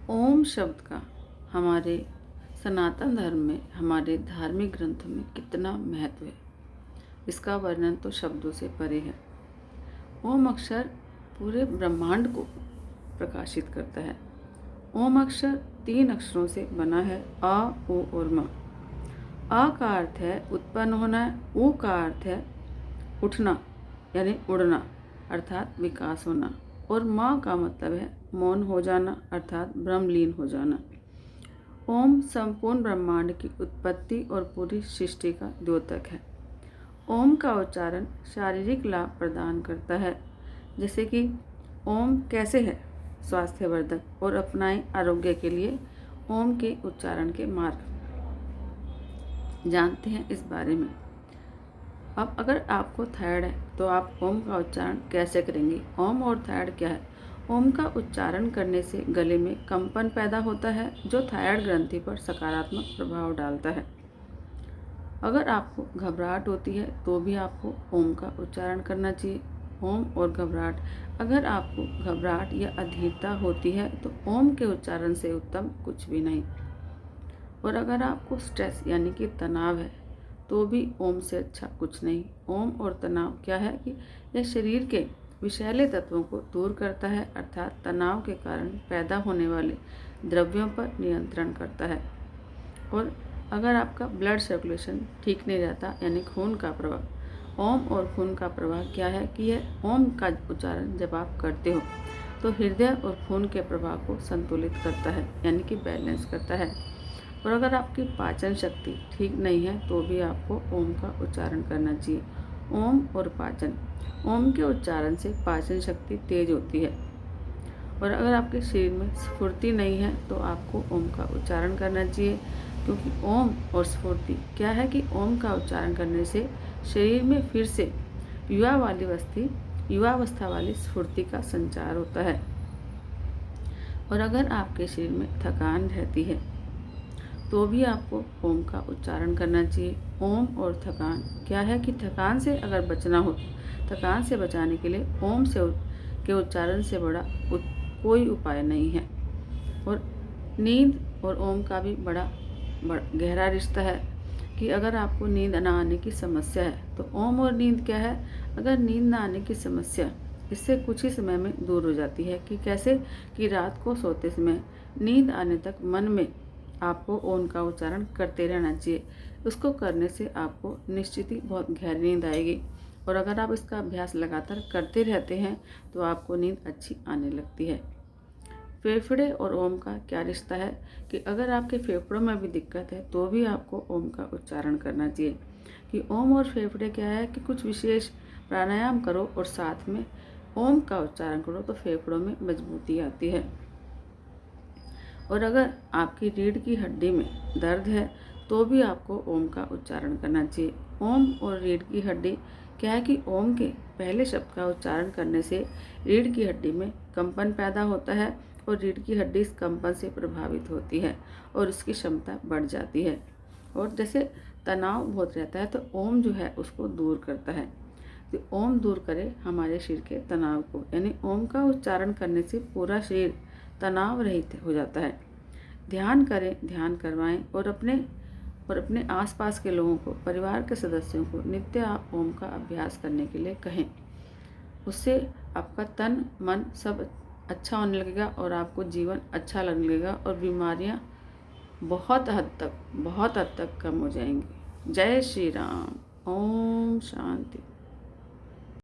ओम शब्द का हमारे सनातन धर्म में, हमारे धार्मिक ग्रंथों में कितना महत्व है, इसका वर्णन तो शब्दों से परे है। ओम अक्षर पूरे ब्रह्मांड को प्रकाशित करता है। ओम अक्षर 3 अक्षरों से बना है, अ, ओ और म। अ का अर्थ है उत्पन्न होना, उ का अर्थ है उठना यानी उड़ना अर्थात विकास होना, और म का मतलब है मौन हो जाना अर्थात ब्रह्मलीन हो जाना। ओम संपूर्ण ब्रह्मांड की उत्पत्ति और पूरी सृष्टि का द्योतक है। ओम का उच्चारण शारीरिक लाभ प्रदान करता है, जैसे कि ओम कैसे है स्वास्थ्यवर्धक, और अपनाएं आरोग्य के लिए ओम के उच्चारण के मार्ग जानते हैं इस बारे में। अब अगर आपको थायराइड है तो आप ओम का उच्चारण कैसे करेंगे। ओम और थायराइड क्या है। ओम का उच्चारण करने से गले में कंपन पैदा होता है, जो थायराइड ग्रंथि पर सकारात्मक प्रभाव डालता है। अगर आपको घबराहट होती है तो भी आपको ओम का उच्चारण करना चाहिए। ओम और घबराहट, अगर आपको घबराहट या अधीरता होती है तो ओम के उच्चारण से उत्तम कुछ भी नहीं। और अगर आपको स्ट्रेस यानी कि तनाव है तो भी ओम से अच्छा कुछ नहीं। ओम और तनाव क्या है कि यह शरीर के विषैले तत्वों को दूर करता है, अर्थात तनाव के कारण पैदा होने वाले द्रव्यों पर नियंत्रण करता है। और अगर आपका ब्लड सर्कुलेशन ठीक नहीं रहता यानी खून का प्रवाह, ओम और खून का प्रवाह क्या है कि यह ओम का उच्चारण जब आप करते हो तो हृदय और खून के प्रवाह को संतुलित करता है यानी कि बैलेंस करता है। और अगर आपकी पाचन शक्ति ठीक नहीं है तो भी आपको ओम का उच्चारण करना चाहिए। ओम और पाचन, ओम के उच्चारण से पाचन शक्ति तेज होती है। और अगर आपके शरीर में स्फूर्ति नहीं है तो आपको ओम का उच्चारण करना चाहिए, क्योंकि ओम और स्फूर्ति क्या है कि ओम का उच्चारण करने से शरीर में फिर से युवावस्था वाली स्फूर्ति का संचार होता है। और अगर आपके शरीर में थकान रहती है तो भी आपको ओम का उच्चारण करना चाहिए। ओम और थकान क्या है कि थकान से अगर बचना हो, थकान से बचाने के लिए ओम के उच्चारण से बड़ा कोई उपाय नहीं है। और नींद और ओम का भी बड़ा गहरा रिश्ता है कि अगर आपको नींद ना आने की समस्या है तो ओम और नींद क्या है, अगर नींद ना आने की समस्या इससे कुछ ही समय में दूर हो जाती है। कि कैसे कि रात को सोते समय नींद आने तक मन में आपको ओम का उच्चारण करते रहना चाहिए। उसको करने से आपको निश्चित ही बहुत गहरी नींद आएगी। और अगर आप इसका अभ्यास लगातार करते रहते हैं तो आपको नींद अच्छी आने लगती है। फेफड़े और ओम का क्या रिश्ता है कि अगर आपके फेफड़ों में भी दिक्कत है तो भी आपको ओम का उच्चारण करना चाहिए। कि ओम और फेफड़े क्या है कि कुछ विशेष प्राणायाम करो और साथ में ओम का उच्चारण करो तो फेफड़ों में मजबूती आती है। और अगर आपकी रीढ़ की हड्डी में दर्द है तो भी आपको ओम का उच्चारण करना चाहिए। ओम और रीढ़ की हड्डी क्या है कि ओम के पहले शब्द का उच्चारण करने से रीढ़ की हड्डी में कंपन पैदा होता है और रीढ़ की हड्डी इस कंपन से प्रभावित होती है और उसकी क्षमता बढ़ जाती है। और जैसे तनाव बहुत रहता है तो ओम जो है उसको दूर करता है। तो ओम दूर करे हमारे शरीर के तनाव को, यानी ओम का उच्चारण करने से पूरा शरीर तनाव रहित हो जाता है। ध्यान करें, ध्यान करवाएं और अपने आसपास के लोगों को, परिवार के सदस्यों को नित्य आप ओम का अभ्यास करने के लिए कहें। उससे आपका तन मन सब अच्छा होने लगेगा और आपको जीवन अच्छा लगने लगेगा और बीमारियां बहुत हद तक कम हो जाएंगी। जय श्री राम। ओम शांति।